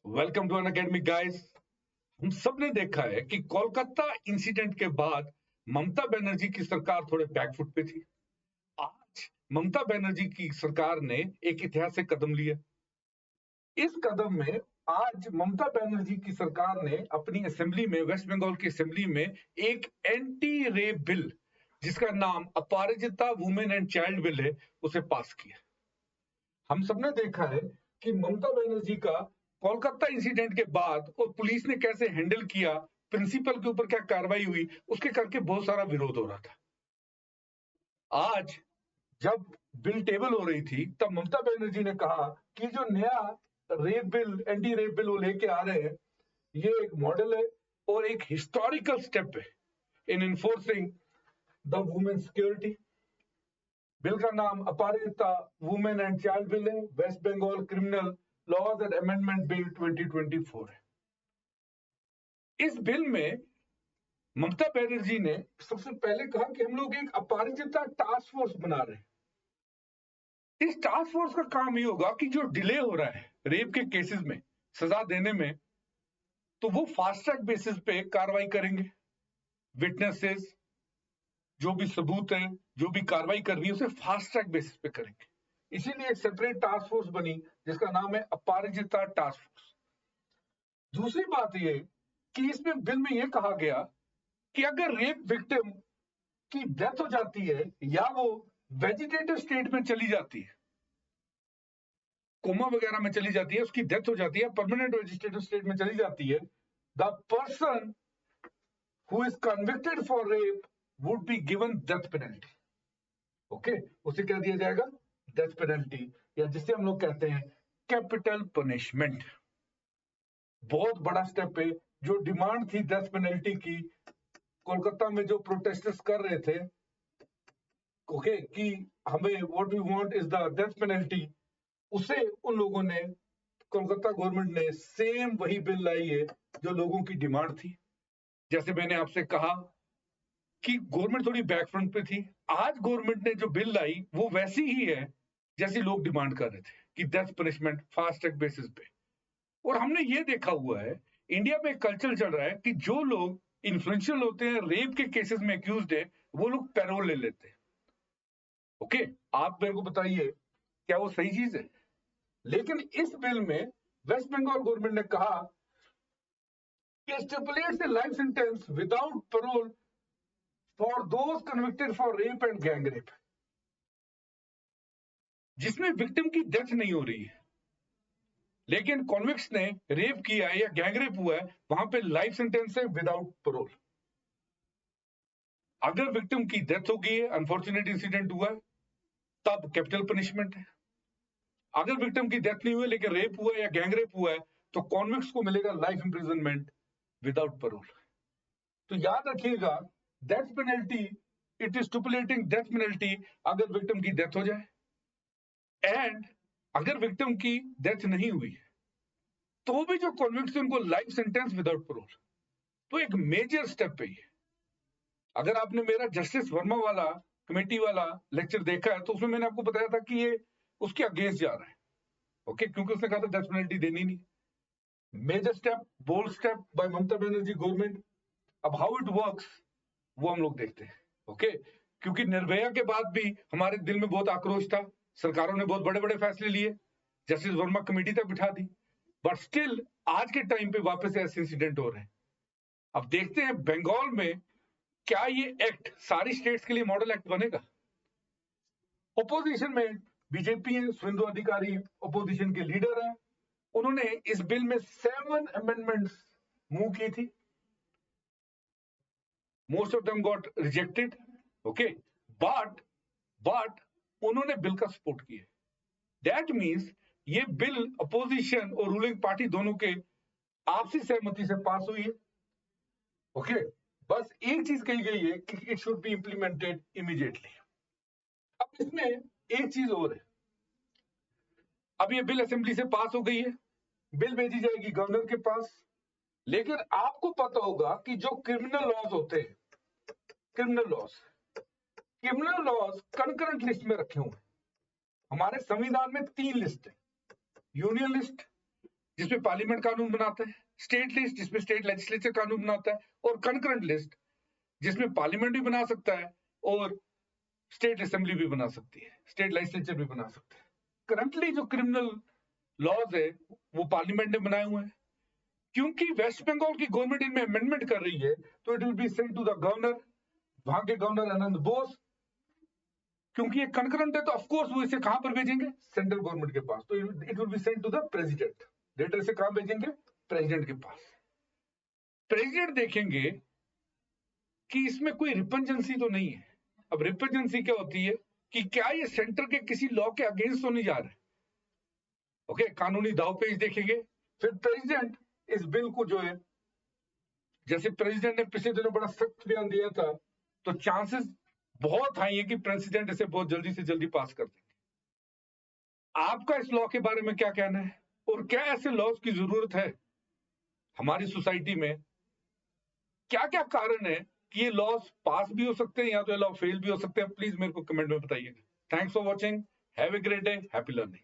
Welcome to Unacademy guys. हम सब ने देखा है कि कोलकाता इंसिडेंट के बाद ममता बनर्जी की सरकार थोड़े बैकफुट पे थी। आज ममता बनर्जी की सरकार ने एक ऐतिहासिक कदम लिया। इस कदम में आज ममता बनर्जी की सरकार ने अपनी असेंबली में, वेस्ट बंगाल की असेंबली में, एक एंटी रेप बिल जिसका नाम Aparajita women and child bill है, उसे पास किया। हम सबने देखा है कि ममता बनर्जी का कोलकाता इंसिडेंट के बाद और पुलिस ने कैसे हैंडल किया, प्रिंसिपल के ऊपर क्या कार्रवाई हुई, उसके करके बहुत सारा विरोध हो रहा था। आज जब बिल टेबल हो रही थी तब ममता बनर्जी ने कहा कि जो नया rape bill, anti rape bill वो लेके आ रहे हैं, ये एक मॉडल है और एक हिस्टोरिकल स्टेप है in enforcing the women security. Bill का नाम Aparajita women and child bill है, West Bengal criminal laws and amendment bill 2024 है। इस बिल में ममता बनर्जी ने सबसे पहले कहा कि हम लोग एक अपराजिता टास्क फोर्स बना रहे हैं। इस टास्क फोर्स का काम ये होगा कि जो डिले हो रहा है रेप के केसेस में सजा देने में, तो वो फास्ट ट्रैक बेसिस पे कार्रवाई करेंगे। विटनेसेस, जो भी सबूत है, जो भी कार्रवाई कर रही है, उसे फास्ट ट्रैक बेसिस पे करेंगे। इसीलिए एक सेपरेट टास्क फोर्स बनी जिसका नाम है अपराजिता टास्क फोर्स। दूसरी बात यह कि इसमें बिल में यह कहा गया कि अगर रेप विक्टिम की डेथ हो जाती है या वो वेजिटेटिव स्टेट में चली जाती है, कोमा वगैरह में चली जाती है, उसकी डेथ हो जाती है, परमानेंट वेजिटेटिव स्टेट में चली जाती है, the person who is convicted for rape would be given death penalty. Okay, उसे क्या दिया जाएगा? डेथ पेनल्टी, या जिसे हम लोग कहते हैं कैपिटल पनिशमेंट। बहुत बड़ा स्टेप है। जो डिमांड थी डेथ पेनल्टी की, कोलकाता में जो प्रोटेस्टर्स कर रहे थे, ओके, कि हमें what we want is the death penalty, उसे उन लोगों ने, कोलकाता गवर्नमेंट ने सेम वही बिल लाई है जो लोगों की डिमांड थी। जैसे मैंने आपसे कहा कि गवर्नमेंट थोड़ी बैकफ्रंट पे थी, आज गवर्नमेंट ने जो बिल लाई वो वैसी ही है जैसी लोग डिमांड कर रहे थे कि death punishment fast track basis पे। और हमने ये देखा हुआ है, इंडिया में कल्चर चल रहा है कि जो लोग इन्फ्लुएंशियल होते हैं, रेप के केसेस में अक्यूज्ड है, वो लोग पैरोल ले लेते हैं। ओके, आप मेरे को बताइए क्या वो सही चीज है? लेकिन इस बिल में वेस्ट बंगाल गवर्नमेंट ने कहा कि stipulates a life sentence without parole for those convicted for rape and gang rape, जिसमें विक्टिम की डेथ नहीं हो रही है लेकिन कॉन्विक्ट्स ने रेप किया है या गैंग रेप हुआ है, वहां पे लाइफ सेंटेंस है विदाउट पैरोल। अगर विक्टिम की डेथ हो गई है, अनफॉर्चुनेट इंसिडेंट हुआ है, तब कैपिटल पनिशमेंट है। अगर विक्टिम की डेथ नहीं हुई लेकिन रेप हुआ है या गैंग रेप हुआ है, तो कॉन्विक्ट्स को मिलेगा लाइफ इंप्रिजनमेंट विदाउट पैरोल। तो याद रखिएगा, death penalty, it is stipulating death penalty अगर विक्टिम की डेथ हो जाए, एंड अगर विक्टिम की डेथ नहीं हुई है तो भी जो कॉन्विक्ट्स उनको लाइफ सेंटेंस विदाउट पैरोल। तो एक मेजर स्टेप है ये। अगर आपने मेरा जस्टिस वर्मा वाला कमेटी वाला लेक्चर देखा है तो उसमें मैंने आपको बताया था कि ये उसके अगेंस्ट जा रहा है। ओके, क्योंकि उसने कहा था डेथ पेनल्टी देनी नहीं। Major step, bold step by Mamata Banerjee government. अब हाउ इट वर्क्स वो हम लोग देखते हैं। ओके, क्योंकि निर्भया के बाद भी हमारे दिल में बहुत आक्रोश था, सरकारों ने बहुत बड़े बड़े फैसले लिए, जस्टिस वर्मा कमेटी तक बिठा दी, बट स्टिल आज के टाइम पे वापस ऐसे इंसिडेंट हो रहे हैं। अब देखते हैं बंगाल में क्या ये एक्ट सारी स्टेट्स के लिए मॉडल एक्ट बनेगा। ओपोजिशन में बीजेपी है, सुवेंदु अधिकारी ओपोजिशन के लीडर हैं, उन्होंने इस बिल में 7 अमेंडमेंट्स मूव की थी। Most of them got rejected. Okay, but उन्होंने बिल का सपोर्ट किया। दैट मींस ये बिल अपोजिशन और रूलिंग पार्टी दोनों के आपसी सहमति से पास हुई है। ओके, बस एक चीज कही गई है कि it should be implemented immediately. अब इसमें एक चीज और है, अब ये बिल असेंबली से पास हो गई है, बिल भेजी जाएगी गवर्नर के पास, लेकिन आपको पता होगा कि जो क्रिमिनल लॉज होते हैं, क्रिमिनल लॉज कंकरेंट लिस्ट में रखे हुए हैं। हमारे संविधान में 3 लिस्ट है, यूनियन लिस्ट, जिसमें पार्लियामेंट कानून बनाता है, स्टेट लिस्ट जिसमें स्टेट लेजिस्लेचर कानून बनाता है, और कंकरेंट लिस्ट जिसमें पार्लियामेंट भी बना सकता है और स्टेट असेंबली भी बना सकती है, स्टेट लेजिस्लेचर भी बना सकते हैं। करंटली जो क्रिमिनल लॉज है वो पार्लियामेंट ने बनाए हुए हैं। क्योंकि वेस्ट बंगाल की गवर्नमेंट इनमें अमेंडमेंट कर रही है, तो it will be sent to the governor, वहां के गवर्नर आनंद बोस। क्योंकि ये कंकरेंट है तो ऑफ कोर्स वो इसे कहां पर भेजेंगे? सेंट्रल गवर्नमेंट के पास। तो it will be sent to the president. Letter से कहां भेजेंगे? प्रेसिडेंट के पास। प्रेसिडेंट देखेंगे कि इसमें कोई रिपंजेंसी तो नहीं है। अब रिपंजेंसी क्या होती है कि क्या ये सेंटर के किसी लॉ के अगेंस्ट तो नहीं जा रहा है। ओके, कानूनी दावपेच देखेंगे। फिर प्रेसिडेंट इस बिल को जो है, जैसे प्रेसिडेंट ने पिछले दिनों बड़ा सख्त बयान दिया था, तो चांसेस बहुत हाई है कि प्रेसिडेंट इसे बहुत जल्दी से जल्दी पास कर देंगे। आपका इस लॉ के बारे में क्या कहना है, और क्या ऐसे लॉज की जरूरत है हमारी सोसाइटी में? क्या क्या कारण है कि ये लॉज पास भी हो सकते हैं या तो ये लॉ फेल भी हो सकते हैं? प्लीज मेरे को कमेंट में बताइएगा। Thanks for watching, have a great day, happy learning.